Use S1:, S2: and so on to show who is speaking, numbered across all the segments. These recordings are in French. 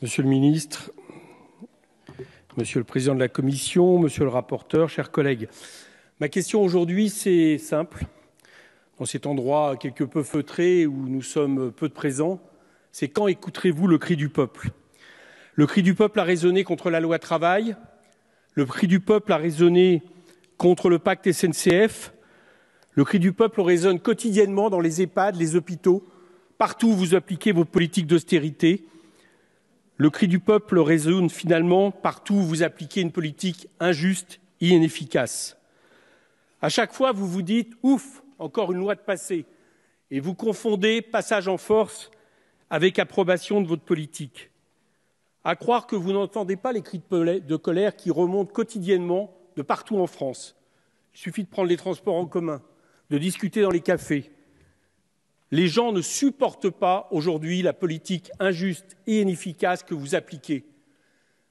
S1: Monsieur le ministre, Monsieur le président de la Commission, Monsieur le rapporteur, chers collègues, ma question aujourd'hui, c'est simple. Dans cet endroit quelque peu feutré où nous sommes peu de présents, c'est quand écouterez-vous le cri du peuple? Le cri du peuple a résonné contre la loi travail, le cri du peuple a résonné contre le pacte SNCF, le cri du peuple résonne quotidiennement dans les EHPAD, les hôpitaux, partout où vous appliquez vos politiques d'austérité. Le cri du peuple résonne finalement partout où vous appliquez une politique injuste et inefficace. À chaque fois, vous vous dites « ouf, encore une loi de passé » et vous confondez passage en force avec approbation de votre politique. À croire que vous n'entendez pas les cris de colère qui remontent quotidiennement de partout en France. Il suffit de prendre les transports en commun, de discuter dans les cafés. Les gens ne supportent pas aujourd'hui la politique injuste et inefficace que vous appliquez.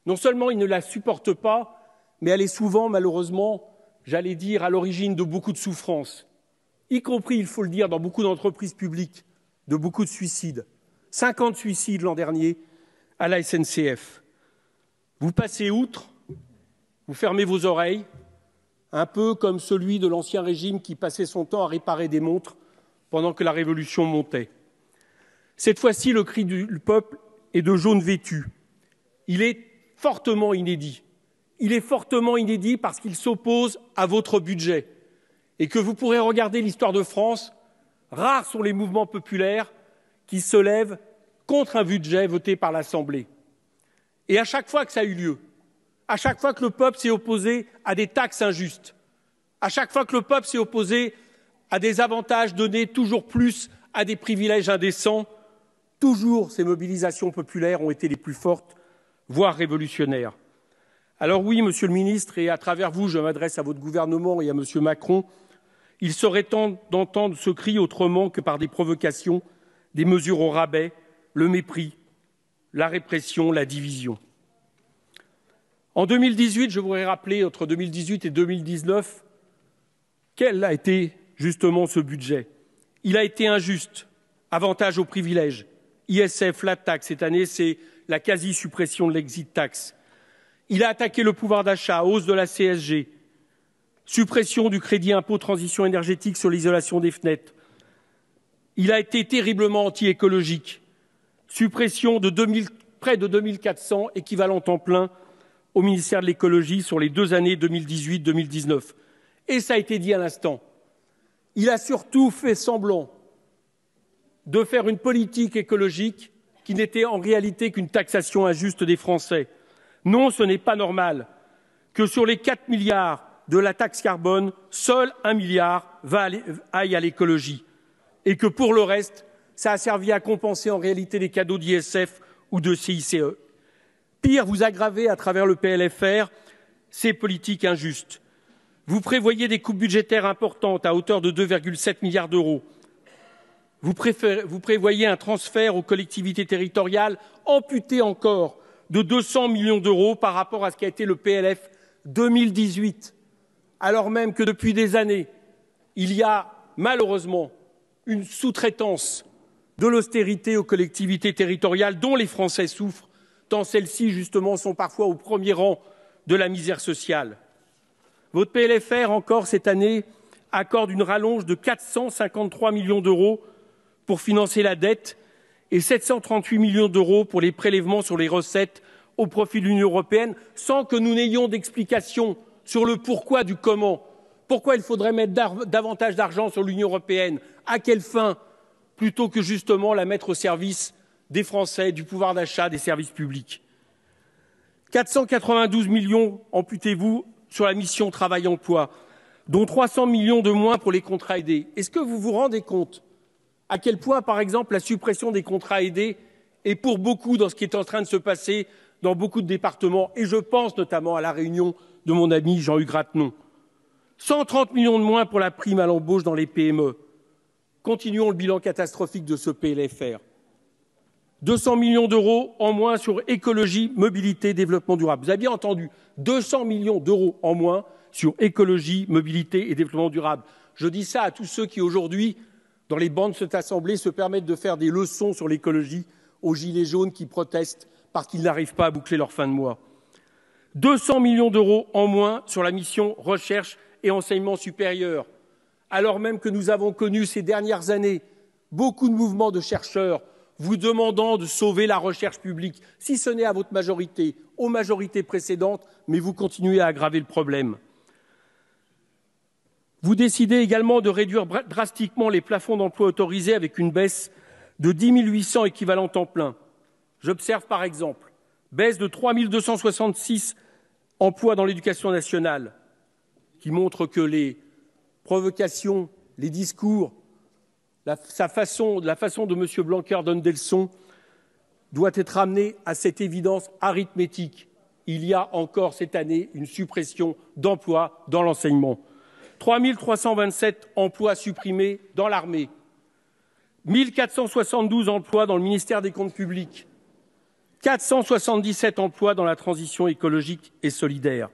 S1: Non seulement ils ne la supportent pas, mais elle est souvent, malheureusement, j'allais dire, à l'origine de beaucoup de souffrances, y compris, il faut le dire, dans beaucoup d'entreprises publiques, de beaucoup de suicides. 50 suicides l'an dernier à la SNCF. Vous passez outre, vous fermez vos oreilles, un peu comme celui de l'Ancien Régime qui passait son temps à réparer des montres pendant que la Révolution montait. Cette fois-ci, le cri du peuple est de jaune vêtu. Il est fortement inédit. Il est fortement inédit parce qu'il s'oppose à votre budget. Et que vous pourrez regarder l'histoire de France, rares sont les mouvements populaires qui se lèvent contre un budget voté par l'Assemblée. Et à chaque fois que ça a eu lieu, à chaque fois que le peuple s'est opposé à des taxes injustes, à chaque fois que le peuple s'est opposé à des avantages donnés toujours plus à des privilèges indécents, toujours ces mobilisations populaires ont été les plus fortes, voire révolutionnaires. Alors oui, Monsieur le ministre, et à travers vous, je m'adresse à votre gouvernement et à Monsieur Macron, il serait temps d'entendre ce cri autrement que par des provocations, des mesures au rabais, le mépris, la répression, la division. En 2018, je voudrais rappeler, entre 2018 et 2019, quel a été justement ce budget. Il a été injuste, avantage aux privilèges, ISF, flat tax, cette année c'est la quasi-suppression de l'exit tax. Il a attaqué le pouvoir d'achat, hausse de la CSG, suppression du crédit impôt transition énergétique sur l'isolation des fenêtres. Il a été terriblement anti-écologique, suppression de près de 2400 équivalents temps plein au ministère de l'écologie sur les 2 années 2018-2019. Et ça a été dit à l'instant. Il a surtout fait semblant de faire une politique écologique qui n'était en réalité qu'une taxation injuste des Français. Non, ce n'est pas normal que sur les 4 milliards de la taxe carbone, seul 1 milliard aille à l'écologie et que pour le reste, ça a servi à compenser en réalité les cadeaux d'ISF ou de CICE. Pire, vous aggravez à travers le PLFR ces politiques injustes. Vous prévoyez des coupes budgétaires importantes à hauteur de 2,7 milliards d'euros. Vous prévoyez un transfert aux collectivités territoriales amputé encore de 200 millions d'euros par rapport à ce qu'a été le PLF 2018, alors même que depuis des années, il y a malheureusement une sous-traitance de l'austérité aux collectivités territoriales dont les Français souffrent, tant celles-ci justement sont parfois au premier rang de la misère sociale. Votre PLFR, encore cette année, accorde une rallonge de 453 millions d'euros pour financer la dette et 738 millions d'euros pour les prélèvements sur les recettes au profit de l'Union européenne, sans que nous n'ayons d'explication sur le pourquoi du comment. Pourquoi il faudrait mettre davantage d'argent sur l'Union européenne? À quelle fin? Plutôt que justement la mettre au service des Français, du pouvoir d'achat, des services publics. 492 millions amputez-vous sur la mission Travail-Emploi, dont 300 millions de moins pour les contrats aidés. Est-ce que vous vous rendez compte à quel point, par exemple, la suppression des contrats aidés est pour beaucoup dans ce qui est en train de se passer dans beaucoup de départements, et je pense notamment à la Réunion de mon ami Jean-Hugues Ratenon. 130 millions de moins pour la prime à l'embauche dans les PME. Continuons le bilan catastrophique de ce PLFR. 200 millions d'euros en moins sur écologie, mobilité, développement durable. Vous avez bien entendu, 200 millions d'euros en moins sur écologie, mobilité et développement durable. Je dis ça à tous ceux qui aujourd'hui, dans les bancs de cette Assemblée, se permettent de faire des leçons sur l'écologie aux gilets jaunes qui protestent parce qu'ils n'arrivent pas à boucler leur fin de mois. 200 millions d'euros en moins sur la mission recherche et enseignement supérieur, alors même que nous avons connu ces dernières années beaucoup de mouvements de chercheurs vous demandant de sauver la recherche publique, si ce n'est à votre majorité, aux majorités précédentes, mais vous continuez à aggraver le problème. Vous décidez également de réduire drastiquement les plafonds d'emploi autorisés avec une baisse de 10 800 équivalents temps plein. J'observe par exemple baisse de 3 266 emplois dans l'éducation nationale, qui montre que les provocations, les discours, la façon de M. Blanquer donne des leçons doit être ramenée à cette évidence arithmétique. Il y a encore cette année une suppression d'emplois dans l'enseignement. 3 327 emplois supprimés dans l'armée, 1 472 emplois dans le ministère des Comptes publics, 477 emplois dans la transition écologique et solidaire.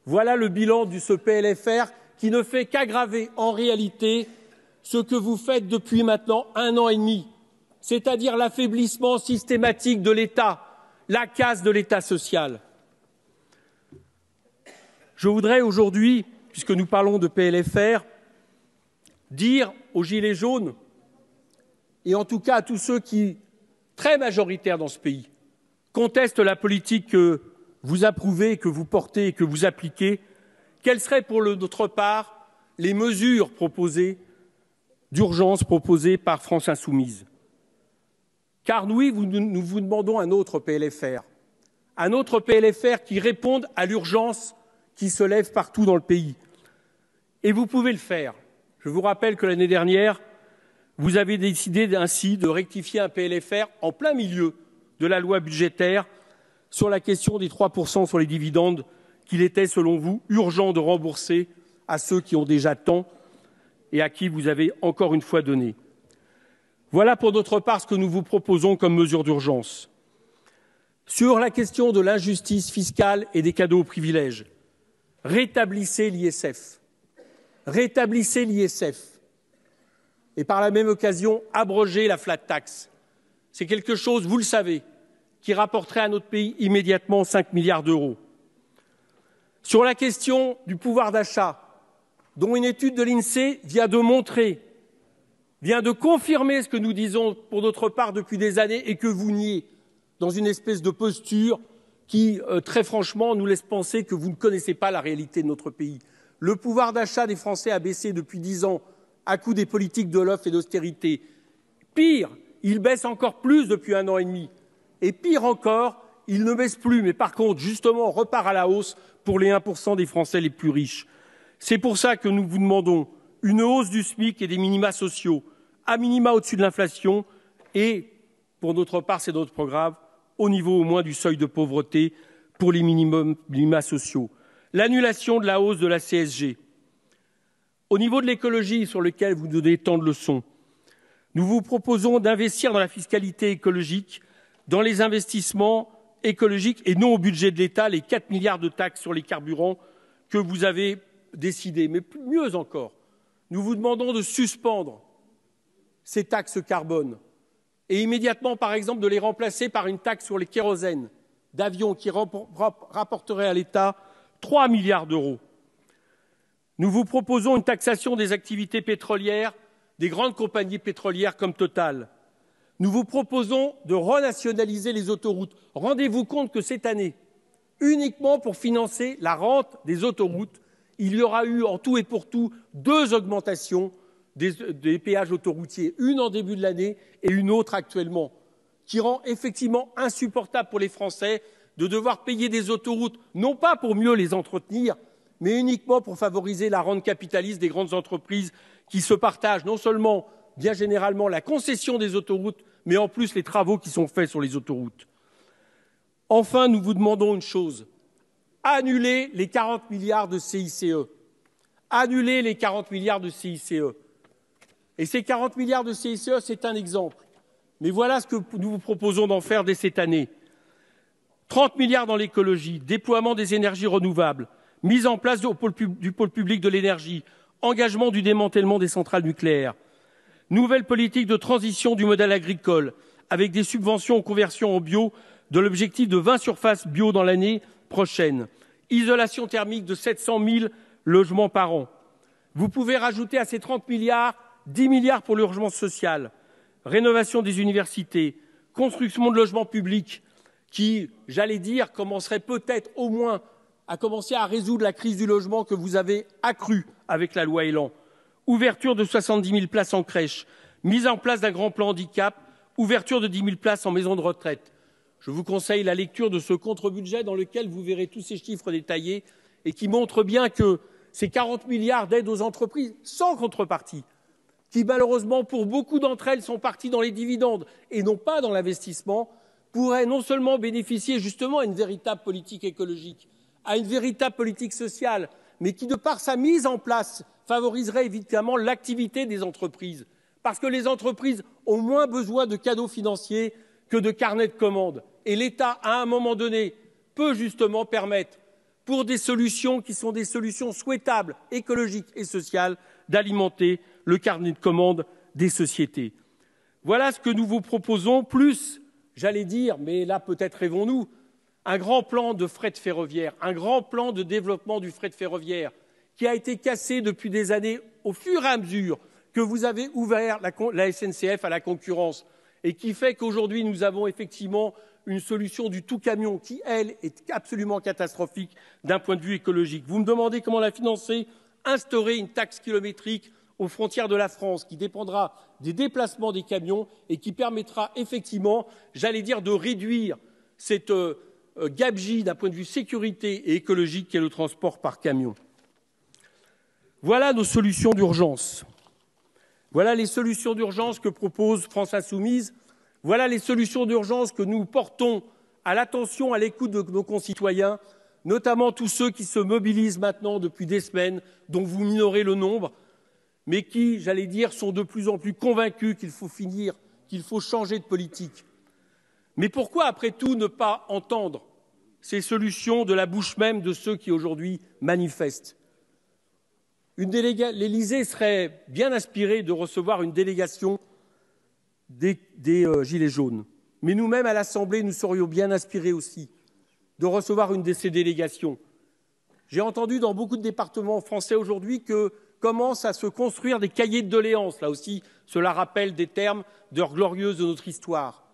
S1: Voilà le bilan de ce PLFR qui ne fait qu'aggraver en réalité ce que vous faites depuis maintenant 1 an et demi, c'est-à-dire l'affaiblissement systématique de l'État, la casse de l'État social. Je voudrais aujourd'hui, puisque nous parlons de PLFR, dire aux Gilets jaunes, et en tout cas à tous ceux qui, très majoritaires dans ce pays, contestent la politique que vous approuvez, que vous portez et que vous appliquez, quelles seraient pour notre part les mesures proposées, d'urgence proposées par France Insoumise. Car nous vous demandons un autre PLFR qui réponde à l'urgence qui se lève partout dans le pays. Et vous pouvez le faire. Je vous rappelle que l'année dernière, vous avez décidé ainsi de rectifier un PLFR en plein milieu de la loi budgétaire sur la question des 3% sur les dividendes qu'il était, selon vous, urgent de rembourser à ceux qui ont déjà tant et à qui vous avez encore une fois donné. Voilà pour notre part ce que nous vous proposons comme mesure d'urgence. Sur la question de l'injustice fiscale et des cadeaux aux privilèges, rétablissez l'ISF. Rétablissez l'ISF. Et par la même occasion, abrogez la flat tax. C'est quelque chose, vous le savez, qui rapporterait à notre pays immédiatement 5 milliards d'euros. Sur la question du pouvoir d'achat, dont une étude de l'INSEE vient de montrer, vient de confirmer ce que nous disons pour notre part depuis des années et que vous niez, dans une espèce de posture qui, très franchement, nous laisse penser que vous ne connaissez pas la réalité de notre pays. Le pouvoir d'achat des Français a baissé depuis 10 ans à coup des politiques de l'offre et d'austérité. Pire, il baisse encore plus depuis 1 an et demi. Et pire encore, il ne baisse plus, mais par contre, justement, repart à la hausse pour les 1% des Français les plus riches. C'est pour ça que nous vous demandons une hausse du SMIC et des minima sociaux, à minima au-dessus de l'inflation, et, pour notre part, c'est notre programme, au niveau au moins du seuil de pauvreté pour les minima sociaux. L'annulation de la hausse de la CSG. Au niveau de l'écologie, sur lequel vous donnez tant de leçons, nous vous proposons d'investir dans la fiscalité écologique, dans les investissements écologiques et non au budget de l'État, les 4 milliards de taxes sur les carburants que vous avez décidé. Mais mieux encore, nous vous demandons de suspendre ces taxes carbone et immédiatement, par exemple, de les remplacer par une taxe sur les kérosènes d'avions qui rapporterait à l'État 3 milliards d'euros. Nous vous proposons une taxation des activités pétrolières des grandes compagnies pétrolières comme Total. Nous vous proposons de renationaliser les autoroutes. Rendez-vous compte que cette année, uniquement pour financer la rente des autoroutes, il y aura eu en tout et pour tout 2 augmentations des péages autoroutiers, une en début de l'année et une autre actuellement, qui rend effectivement insupportable pour les Français de devoir payer des autoroutes, non pas pour mieux les entretenir, mais uniquement pour favoriser la rente capitaliste des grandes entreprises qui se partagent non seulement, bien généralement, la concession des autoroutes, mais en plus les travaux qui sont faits sur les autoroutes. Enfin, nous vous demandons une chose, annuler les 40 milliards de CICE. Annuler les 40 milliards de CICE. Et ces 40 milliards de CICE, c'est un exemple. Mais voilà ce que nous vous proposons d'en faire dès cette année. 30 milliards dans l'écologie, déploiement des énergies renouvelables, mise en place du pôle public de l'énergie, engagement du démantèlement des centrales nucléaires, nouvelle politique de transition du modèle agricole, avec des subventions aux conversions en bio de l'objectif de 20 surfaces bio dans l'année prochaine. Isolation thermique de 700 000 logements par an. Vous pouvez rajouter à ces 30 milliards, 10 milliards pour le logement social, rénovation des universités, construction de logements publics qui, j'allais dire, commencerait peut-être au moins à commencer à résoudre la crise du logement que vous avez accrue avec la loi Elan. Ouverture de 70 000 places en crèche, mise en place d'un grand plan handicap, ouverture de 10 000 places en maison de retraite. Je vous conseille la lecture de ce contre-budget dans lequel vous verrez tous ces chiffres détaillés et qui montrent bien que ces 40 milliards d'aides aux entreprises sans contrepartie, qui malheureusement pour beaucoup d'entre elles sont parties dans les dividendes et non pas dans l'investissement, pourraient non seulement bénéficier justement à une véritable politique écologique, à une véritable politique sociale, mais qui, de par sa mise en place, favoriserait évidemment l'activité des entreprises. Parce que les entreprises ont moins besoin de cadeaux financiers que de carnets de commandes. Et l'État, à un moment donné, peut justement permettre, pour des solutions qui sont des solutions souhaitables, écologiques et sociales, d'alimenter le carnet de commandes des sociétés. Voilà ce que nous vous proposons, plus, j'allais dire, mais là peut-être rêvons-nous, un grand plan de fret ferroviaire, un grand plan de développement du fret ferroviaire qui a été cassé depuis des années au fur et à mesure que vous avez ouvert la SNCF à la concurrence et qui fait qu'aujourd'hui nous avons effectivement une solution du tout camion qui, elle, est absolument catastrophique d'un point de vue écologique. Vous me demandez comment la financer? Instaurer une taxe kilométrique aux frontières de la France qui dépendra des déplacements des camions et qui permettra effectivement, j'allais dire, de réduire cette gabegie d'un point de vue sécurité et écologique qu'est le transport par camion. Voilà nos solutions d'urgence. Voilà les solutions d'urgence que propose France Insoumise. Voilà les solutions d'urgence que nous portons à l'attention, à l'écoute de nos concitoyens, notamment tous ceux qui se mobilisent maintenant depuis des semaines, dont vous minorez le nombre, mais qui, j'allais dire, sont de plus en plus convaincus qu'il faut changer de politique. Mais pourquoi, après tout, ne pas entendre ces solutions de la bouche même de ceux qui aujourd'hui manifestent? L'Élysée serait bien inspiré de recevoir une délégation des Gilets jaunes. Mais nous-mêmes, à l'Assemblée, nous serions bien inspirés aussi de recevoir une de ces délégations. J'ai entendu dans beaucoup de départements français aujourd'hui que commencent à se construire des cahiers de doléances. Là aussi, cela rappelle des termes d'heures glorieuses de notre histoire.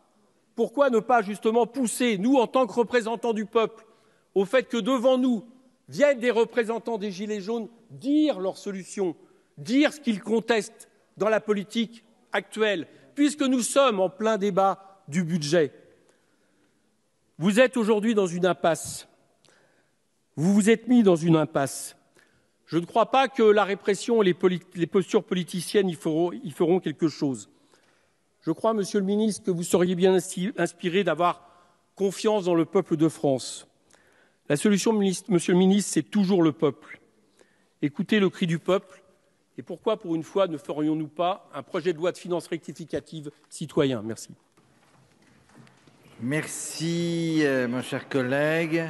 S1: Pourquoi ne pas justement pousser, nous, en tant que représentants du peuple, au fait que devant nous viennent des représentants des Gilets jaunes dire leurs solutions, dire ce qu'ils contestent dans la politique actuelle, puisque nous sommes en plein débat du budget. Vous êtes aujourd'hui dans une impasse. Vous vous êtes mis dans une impasse. Je ne crois pas que la répression et les postures politiciennes y feront quelque chose. Je crois, Monsieur le ministre, que vous seriez bien inspiré d'avoir confiance dans le peuple de France. La solution, Monsieur le ministre, c'est toujours le peuple. Écoutez le cri du peuple. Et pourquoi, pour une fois, ne ferions-nous pas un projet de loi de finances rectificative citoyen? Merci.
S2: Merci, mon cher collègue.